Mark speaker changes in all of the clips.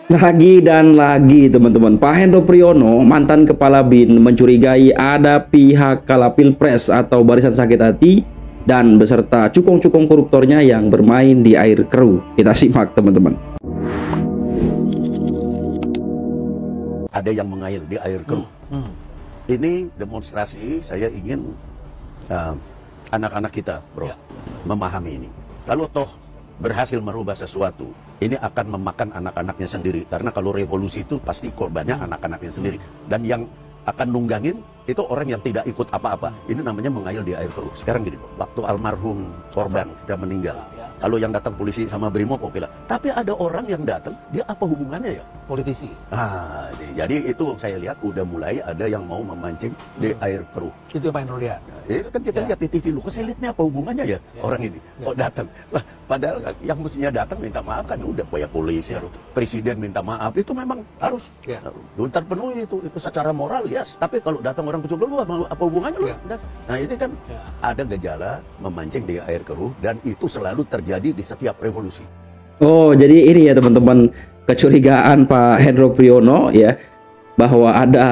Speaker 1: Lagi dan lagi teman-teman, Pak Hendro Priyono, mantan Kepala BIN, mencurigai ada pihak kala Pilpres atau Barisan Sakit Hati dan beserta cukong-cukong koruptornya yang bermain di air keruh. Kita simak teman-teman.
Speaker 2: Ada yang mengail di air keruh. Ini demonstrasi saya ingin anak-anak kita, bro, memahami ini. Kalau toh berhasil merubah sesuatu, ini akan memakan anak-anaknya sendiri. Karena kalau revolusi itu pasti korbannya anak-anaknya sendiri. Dan yang akan nunggangin itu orang yang tidak ikut apa-apa. Ini namanya mengayal di air keruh. Sekarang gini, waktu almarhum korban kita meninggal, kalau yang datang polisi sama Brimob oke lah. Tapi ada orang yang datang, dia apa hubungannya ya? Politisi. Jadi itu saya lihat udah mulai ada yang mau memancing di air keruh.
Speaker 3: Itu yang paling lihat.
Speaker 2: Itu kan kita lihat di TV lu. Kok saya lihatnya apa hubungannya ya orang ini? Kok datang? Lah, padahal kan yang mestinya datang minta maaf kan udah kayak polisi, presiden minta maaf itu memang harus terpenuhi itu secara moral yes. Tapi kalau datang orang kecil lu apa hubungannya lu? Nah ini kan ada gejala memancing di air keruh dan itu selalu terjadi di setiap revolusi.
Speaker 1: Oh, jadi ini ya teman-teman, kecurigaan Pak Hendro Priyono ya, bahwa ada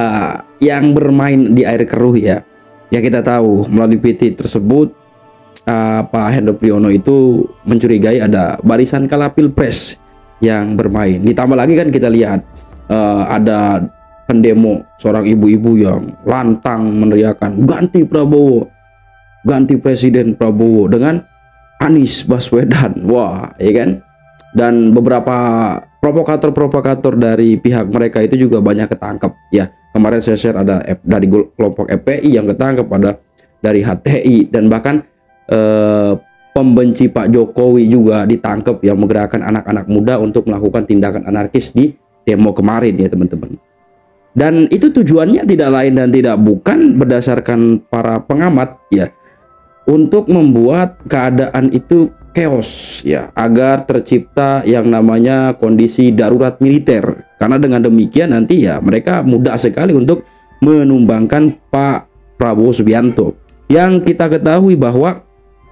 Speaker 1: yang bermain di air keruh ya. Ya kita tahu melalui PT tersebut Pak Hendro Priyono itu mencurigai ada barisan kala Pilpres yang bermain. Ditambah lagi kan kita lihat ada pendemo seorang ibu-ibu yang lantang meneriakan ganti Prabowo, ganti Presiden Prabowo dengan Anies Baswedan. Wah, ya kan? Dan beberapa provokator-provokator dari pihak mereka itu juga banyak ketangkep ya. Kemarin saya share ada dari kelompok FPI yang ketangkep, ada dari HTI, dan bahkan pembenci Pak Jokowi juga ditangkap yang menggerakkan anak-anak muda untuk melakukan tindakan anarkis di demo kemarin ya teman-teman. Dan itu tujuannya tidak lain dan tidak bukan berdasarkan para pengamat ya, untuk membuat keadaan itu chaos ya, agar tercipta yang namanya kondisi darurat militer. Karena dengan demikian nanti ya mereka mudah sekali untuk menumbangkan Pak Prabowo Subianto, yang kita ketahui bahwa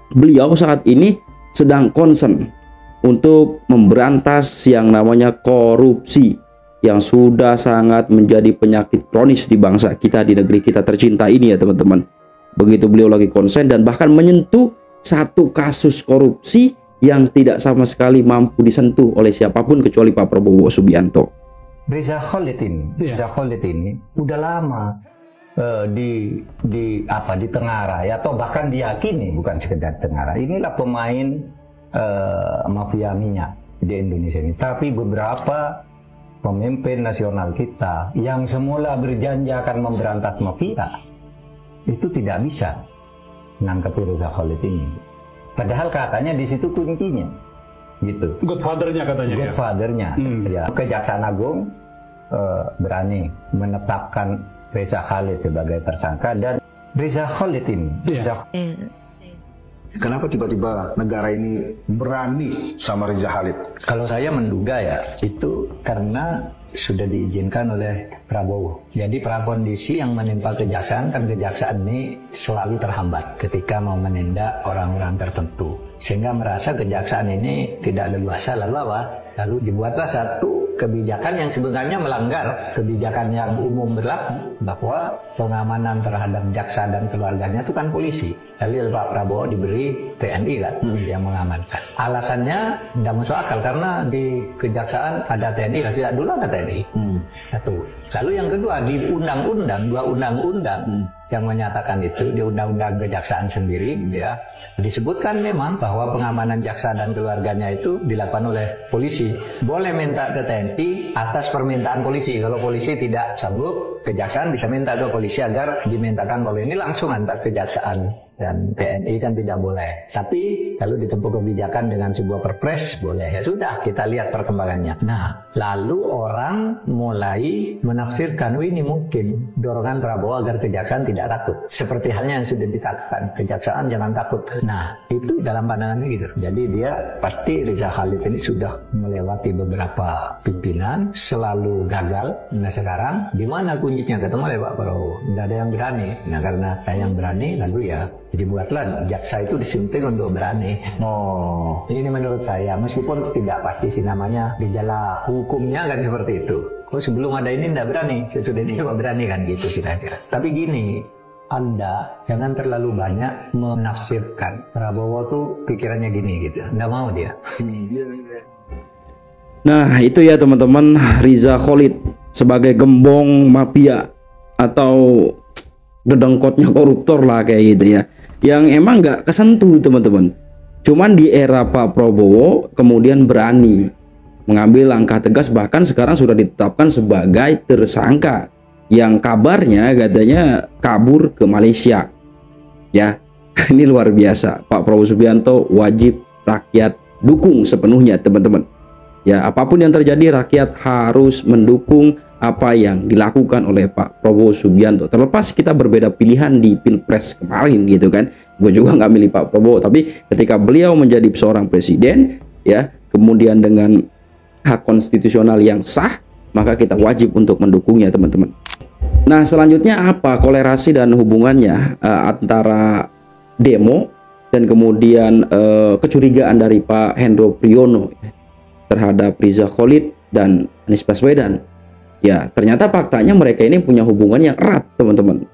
Speaker 1: beliau saat ini sedang concern untuk memberantas yang namanya korupsi yang sudah sangat menjadi penyakit kronis di bangsa kita, di negeri kita tercinta ini ya teman-teman. Begitu beliau lagi konsen dan bahkan menyentuh satu kasus korupsi yang tidak sama sekali mampu disentuh oleh siapapun kecuali Pak Prabowo Subianto.
Speaker 4: Reza Khalid ini udah lama di Tengara ya, atau bahkan diyakini bukan sekedar Tengara. Inilah pemain mafia minyak di Indonesia ini. Tapi beberapa pemimpin nasional kita yang semula berjanji akan memberantas mafia itu tidak bisa menangkap Reza Khalid ini. Padahal katanya di situ kuncinya, gitu.
Speaker 3: Godfather-nya katanya.
Speaker 4: Godfather-nya. Ya. Kejaksaan Agung berani menetapkan Reza Khalid sebagai tersangka, dan Reza Khalid ini.
Speaker 5: Kenapa tiba-tiba negara ini berani sama Reza Khalid?
Speaker 4: Kalau saya menduga ya, itu karena sudah diizinkan oleh Prabowo. Jadi prakondisi yang menimpa kejaksaan, kan kejaksaan ini selalu terhambat ketika mau menindak orang-orang tertentu. Sehingga merasa kejaksaan ini tidak leluasa, lalu dibuatlah satu kebijakan yang sebenarnya melanggar kebijakan yang umum berlaku, bahwa pengamanan terhadap jaksa dan keluarganya itu kan polisi. Lalu Pak Prabowo diberi TNI kan yang mengamankan. Alasannya tidak masuk akal karena di kejaksaan ada TNI, sejak dulu ada TNI. Satu. Lalu yang kedua, di undang-undang, dua undang-undang yang menyatakan itu, di undang-undang kejaksaan sendiri ya, disebutkan memang bahwa pengamanan jaksa dan keluarganya itu dilakukan oleh polisi. Boleh minta ke TNI atas permintaan polisi. Kalau polisi tidak sanggup, kejaksaan bisa minta ke polisi agar dimintakan. Kalau ini langsung antar kejaksaan, dan TNI kan tidak boleh. Tapi kalau ditempuh kebijakan dengan sebuah perpres boleh. Ya sudah, kita lihat perkembangannya. Nah, lalu orang mulai menafsirkan, ini mungkin dorongan Prabowo agar kejaksaan tidak takut. Seperti halnya yang sudah dikatakan, kejaksaan jangan takut. Nah, itu dalam pandangannya gitu. Jadi dia pasti, Reza Khalid ini sudah melewati beberapa pimpinan, selalu gagal. Nah sekarang, di mana kuncinya? Ketemu oleh Pak Prabowo. Tidak ada yang berani. Nah karena yang berani, lalu ya Dibuatlah jaksa itu disunting untuk berani.
Speaker 5: Oh.
Speaker 4: Ini menurut saya, meskipun tidak pasti sih namanya gejala hukumnya kan seperti itu. Kalau sebelum ada ini tidak berani, sesudah ini kok berani kan gitu kira-kira. Tapi gini, Anda jangan terlalu banyak menafsirkan. Prabowo tuh pikirannya gini gitu, nggak mau dia.
Speaker 1: Nah itu ya teman-teman, Riza Khalid sebagai gembong mafia atau dedengkotnya koruptor lah kayak gitu ya, yang emang nggak kesentuh teman-teman. Cuman di era Pak Prabowo kemudian berani mengambil langkah tegas, bahkan sekarang sudah ditetapkan sebagai tersangka yang kabarnya katanya kabur ke Malaysia ya. Ini luar biasa. Pak Prabowo Subianto wajib rakyat dukung sepenuhnya teman-teman ya. Apapun yang terjadi, rakyat harus mendukung apa yang dilakukan oleh Pak Prabowo Subianto. Terlepas kita berbeda pilihan di Pilpres kemarin gitu kan, gue juga nggak milih Pak Prabowo, tapi ketika beliau menjadi seorang presiden ya, kemudian dengan hak konstitusional yang sah, maka kita wajib untuk mendukungnya teman-teman. Nah selanjutnya apa kolerasi dan hubungannya antara demo dan kemudian kecurigaan dari Pak Hendro Priyono terhadap Riza Khalid dan Anies Baswedan? Ya ternyata faktanya mereka ini punya hubungan yang erat teman-teman.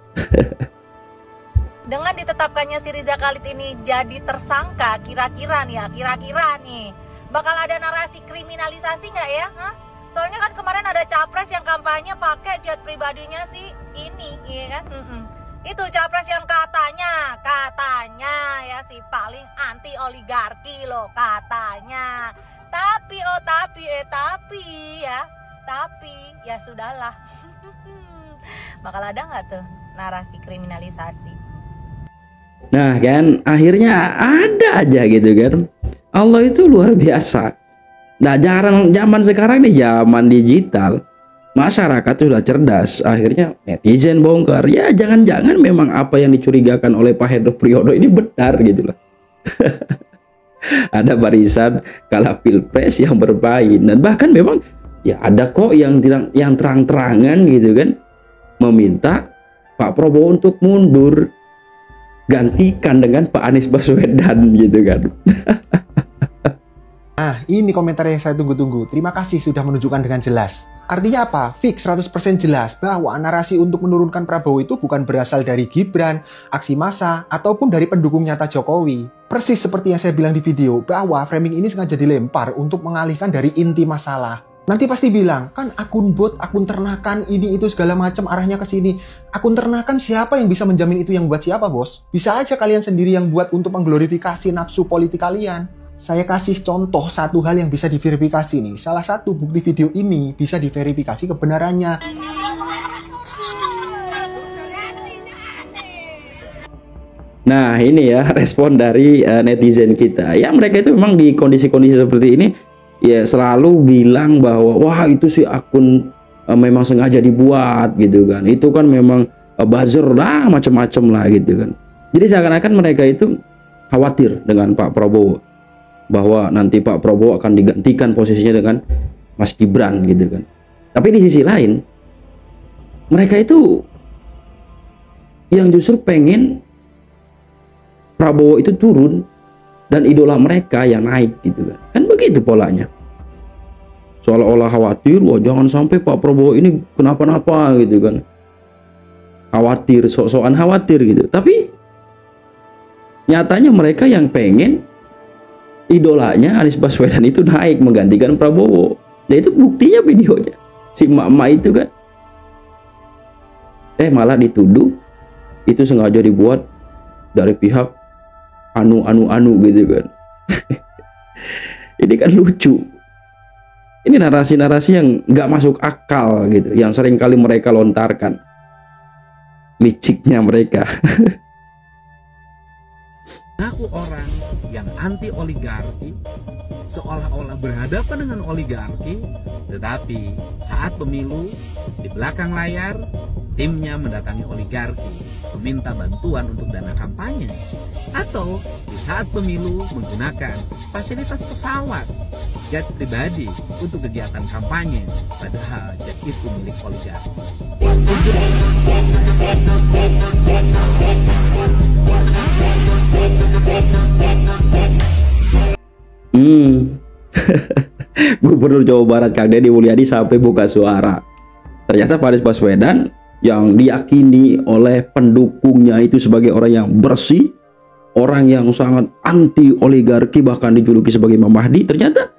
Speaker 6: Dengan ditetapkannya si Riza Khalid ini jadi tersangka, kira-kira nih bakal ada narasi kriminalisasi nggak ya? Hah? Soalnya kan kemarin ada capres yang kampanye pakai jet pribadinya si ini, iya kan? Itu capres yang katanya ya si paling anti oligarki loh katanya. Tapi ya sudahlah. Bakal ada nggak tuh narasi kriminalisasi?
Speaker 1: Nah kan akhirnya ada aja gitu kan. Allah itu luar biasa. Nah jarang zaman sekarang nih, zaman digital, masyarakat sudah cerdas. Akhirnya netizen bongkar. Ya jangan-jangan memang apa yang dicurigakan oleh Pak Hendro Priyono ini benar gitu loh. Ada barisan kalah pilpres yang bermain, dan bahkan memang ya ada kok yang terang-terangan gitu kan meminta Pak Prabowo untuk mundur, gantikan dengan Pak Anies Baswedan gitu kan.
Speaker 7: Nah, ini komentar yang saya tunggu-tunggu. Terima kasih sudah menunjukkan dengan jelas. Artinya apa? Fix 100% jelas bahwa narasi untuk menurunkan Prabowo itu bukan berasal dari Gibran, aksi massa, ataupun dari pendukung nyata Jokowi. Persis seperti yang saya bilang di video, bahwa framing ini sengaja dilempar untuk mengalihkan dari inti masalah. Nanti pasti bilang, kan akun bot, akun ternakan, ini itu segala macam arahnya ke sini. Akun ternakan siapa yang bisa menjamin itu yang buat siapa, bos? Bisa aja kalian sendiri yang buat untuk mengglorifikasi nafsu politik kalian. Saya kasih contoh satu hal yang bisa diverifikasi nih. Salah satu bukti video ini bisa diverifikasi kebenarannya.
Speaker 1: Nah ini ya respon dari netizen kita. Ya mereka itu memang di kondisi-kondisi seperti ini ya selalu bilang bahwa wah itu sih akun memang sengaja dibuat gitu kan. Itu kan memang buzzer lah macam-macam lah gitu kan. Jadi seakan-akan mereka itu khawatir dengan Pak Prabowo, bahwa nanti Pak Prabowo akan digantikan posisinya dengan Mas Gibran gitu kan. Tapi di sisi lain mereka itu yang justru pengen Prabowo itu turun dan idola mereka yang naik gitu kan. Kan begitu polanya. Seolah-olah khawatir, wah jangan sampai Pak Prabowo ini kenapa-napa gitu kan. Khawatir, sok-sokan khawatir gitu. Tapi nyatanya mereka yang pengen idolanya Anies Baswedan itu naik menggantikan Prabowo. Ya itu buktinya videonya. Si emak-emak itu kan. Malah dituduh itu sengaja dibuat dari pihak anu gitu kan. Ini kan lucu. Ini narasi-narasi yang nggak masuk akal gitu, yang sering kali mereka lontarkan. Liciknya mereka.
Speaker 8: Aku orang yang anti oligarki seolah-olah berhadapan dengan oligarki, tetapi saat pemilu di belakang layar timnya mendatangi oligarki meminta bantuan untuk dana kampanye, atau di saat pemilu menggunakan fasilitas pesawat jet pribadi untuk kegiatan kampanye, padahal jet itu milik oligarki.
Speaker 1: Gubernur Jawa Barat Kang Deddy Mulyadi sampai buka suara. Ternyata Pak Anies Baswedan yang diyakini oleh pendukungnya itu sebagai orang yang bersih, orang yang sangat anti oligarki, bahkan dijuluki sebagai Imam Mahdi, ternyata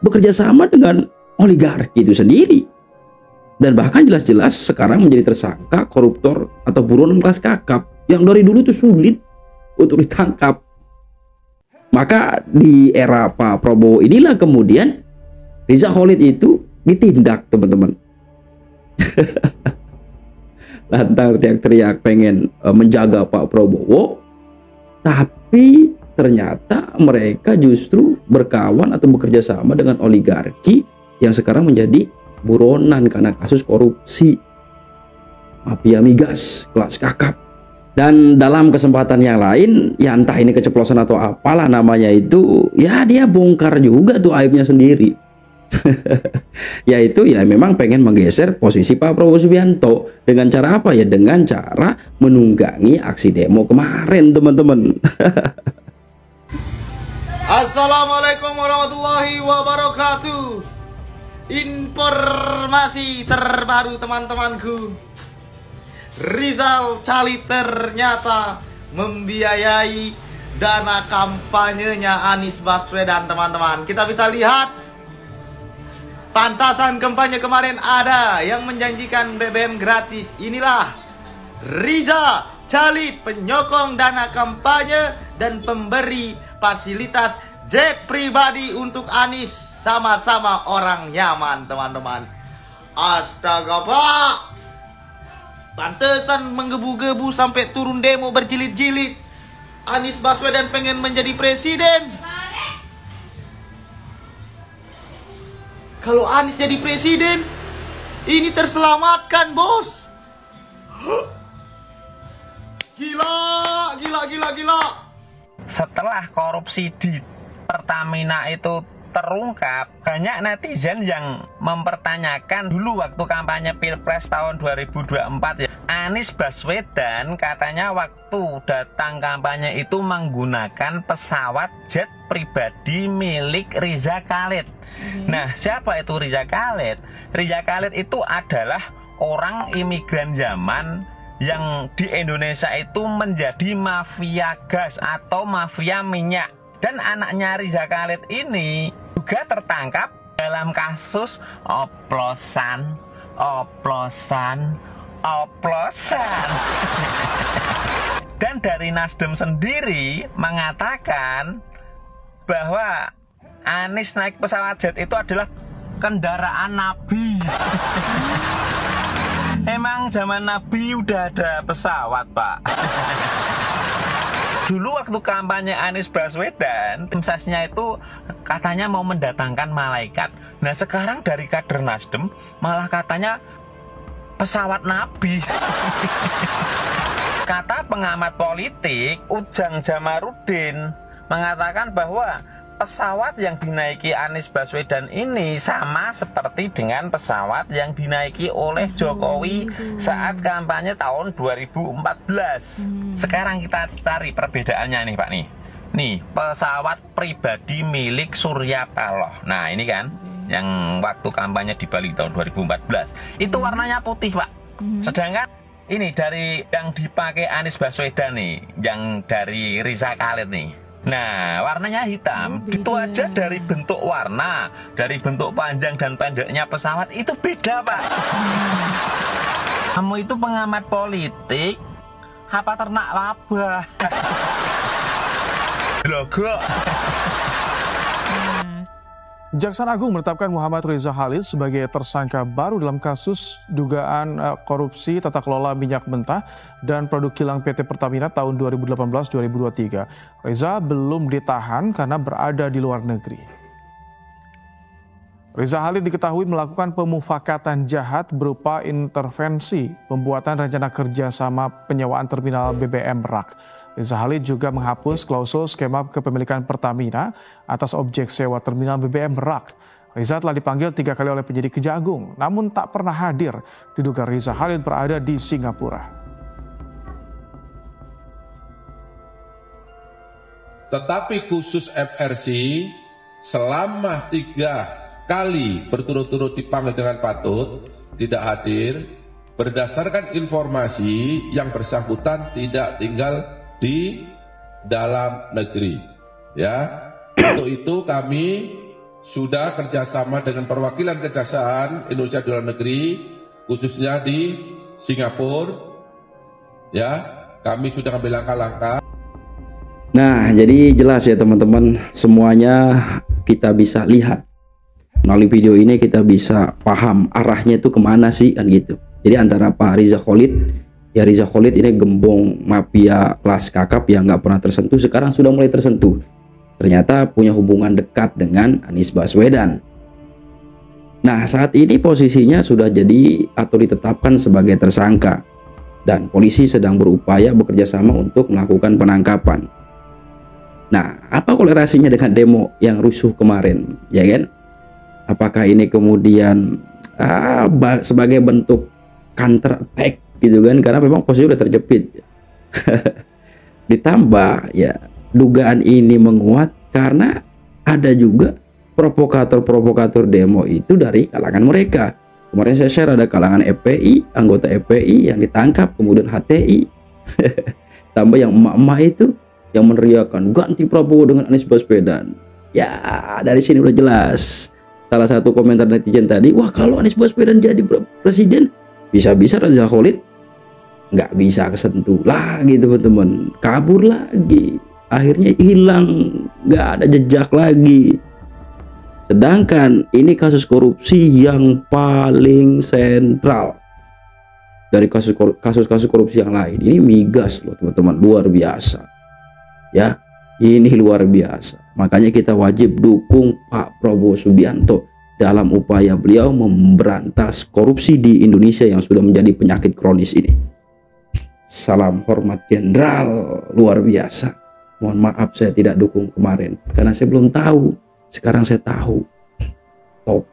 Speaker 1: bekerja sama dengan oligarki itu sendiri. Dan bahkan jelas-jelas sekarang menjadi tersangka koruptor atau buronan kelas kakap yang dari dulu itu sulit untuk ditangkap. Maka di era Pak Prabowo inilah kemudian Riza Khalid itu ditindak, teman-teman. Lantang teriak-teriak pengen menjaga Pak Prabowo, tapi ternyata mereka justru berkawan atau bekerja sama dengan oligarki yang sekarang menjadi buronan karena kasus korupsi mafia migas kelas kakap. Dan dalam kesempatan yang lain, ya entah ini keceplosan atau apalah namanya itu, ya dia bongkar juga tuh aibnya sendiri. Yaitu ya memang pengen menggeser posisi Pak Prabowo Subianto. Dengan cara apa ya? Dengan cara menunggangi aksi demo kemarin, teman-teman.
Speaker 9: Assalamualaikum warahmatullahi wabarakatuh. Informasi terbaru teman-temanku, Rizal Khalid ternyata membiayai dana kampanyenya Anies Baswedan, teman-teman. Kita bisa lihat pantasan kampanye kemarin ada yang menjanjikan BBM gratis. Inilah Rizal Khalid, penyokong dana kampanye dan pemberi fasilitas jet pribadi untuk Anies, sama-sama orang nyaman, teman-teman. Astaga, Pak, pantesan menggebu-gebu sampai turun demo berjilid-jilid. Anies Baswedan pengen menjadi presiden. Kalau Anies jadi presiden, ini terselamatkan, bos. Gila.
Speaker 10: Setelah korupsi di Pertamina itu terungkap, banyak netizen yang mempertanyakan dulu waktu kampanye Pilpres tahun 2024 ya. Anies Baswedan katanya waktu datang kampanye itu menggunakan pesawat jet pribadi milik Riza Khalid. Nah, siapa itu Riza Khalid? Riza Khalid itu adalah orang imigran zaman yang di Indonesia itu menjadi mafia gas atau mafia minyak. Dan anaknya Riza Khalid ini juga tertangkap dalam kasus oplosan. Dan dari Nasdem sendiri mengatakan bahwa Anies naik pesawat jet itu adalah kendaraan Nabi. Emang zaman Nabi udah ada pesawat, Pak? Dulu waktu kampanye Anies Baswedan, tim sesnya itu katanya mau mendatangkan malaikat. Nah sekarang dari kader Nasdem malah katanya pesawat Nabi. Kata pengamat politik Ujang Jamarudin mengatakan bahwa pesawat yang dinaiki Anies Baswedan ini sama seperti dengan pesawat yang dinaiki oleh Jokowi saat kampanye tahun 2014. Sekarang kita cari perbedaannya nih, Pak nih. Nih, pesawat pribadi milik Surya Paloh. Nah, ini kan yang waktu kampanye di Bali tahun 2014. Itu warnanya putih, Pak. Sedangkan ini dari yang dipakai Anies Baswedan nih, yang dari Riza Khalid nih. Nah, warnanya hitam. Itu aja dari bentuk warna, dari bentuk panjang dan pendeknya pesawat itu beda, Pak. Kamu itu pengamat politik apa ternak wabah? Logo.
Speaker 11: Kejaksaan Agung menetapkan Muhammad Riza Khalid sebagai tersangka baru dalam kasus dugaan korupsi tata kelola minyak mentah dan produk kilang PT Pertamina tahun 2018-2023. Riza belum ditahan karena berada di luar negeri. Riza Khalid diketahui melakukan pemufakatan jahat berupa intervensi pembuatan rencana kerjasama penyewaan terminal BBM Merak. Riza Khalid juga menghapus klausul skema kepemilikan Pertamina atas objek sewa terminal BBM Merak. Riza telah dipanggil 3 kali oleh penyidik Kejagung, namun tak pernah hadir. Diduga Riza Khalid berada di Singapura.
Speaker 12: Tetapi khusus FRC selama 3 kali berturut-turut dipanggil dengan patut tidak hadir berdasarkan informasi yang bersangkutan tidak tinggal di dalam negeri. Ya, untuk itu kami sudah kerjasama dengan perwakilan Kejaksaan Indonesia di luar negeri, khususnya di Singapura. Ya, kami sudah ambil langkah-langkah.
Speaker 1: Nah, jadi jelas ya teman-teman, semuanya kita bisa lihat. Melalui video ini kita bisa paham arahnya itu kemana sih kan gitu. Jadi antara Pak Riza Khalid, ya Riza Khalid ini gembong mafia kelas kakap yang nggak pernah tersentuh, sekarang sudah mulai tersentuh. Ternyata punya hubungan dekat dengan Anies Baswedan. Nah, saat ini posisinya sudah jadi atau ditetapkan sebagai tersangka. Dan polisi sedang berupaya bekerja sama untuk melakukan penangkapan. Nah, apa kolerasinya dengan demo yang rusuh kemarin, ya kan? Apakah ini kemudian sebagai bentuk counter attack gitu kan, karena memang posisi udah terjepit. Ditambah ya dugaan ini menguat karena ada juga provokator-provokator demo itu dari kalangan mereka. Kemarin saya share ada kalangan FPI, anggota FPI yang ditangkap, kemudian HTI. Tambah yang emak-emak itu yang meneriakan ganti Prabowo dengan Anies Baswedan. Ya dari sini udah jelas. Salah satu komentar netizen tadi, wah kalau Anies Baswedan jadi presiden, bisa-bisa Riza Khalid nggak bisa kesentuh lagi teman-teman, kabur lagi, akhirnya hilang, nggak ada jejak lagi. Sedangkan ini kasus korupsi yang paling sentral dari kasus-kasus korupsi yang lain. Ini migas loh teman-teman, luar biasa. Ya, ini luar biasa. Makanya kita wajib dukung Pak Prabowo Subianto dalam upaya beliau memberantas korupsi di Indonesia yang sudah menjadi penyakit kronis ini. Salam hormat jenderal, luar biasa. Mohon maaf saya tidak dukung kemarin karena saya belum tahu. Sekarang saya tahu. Top.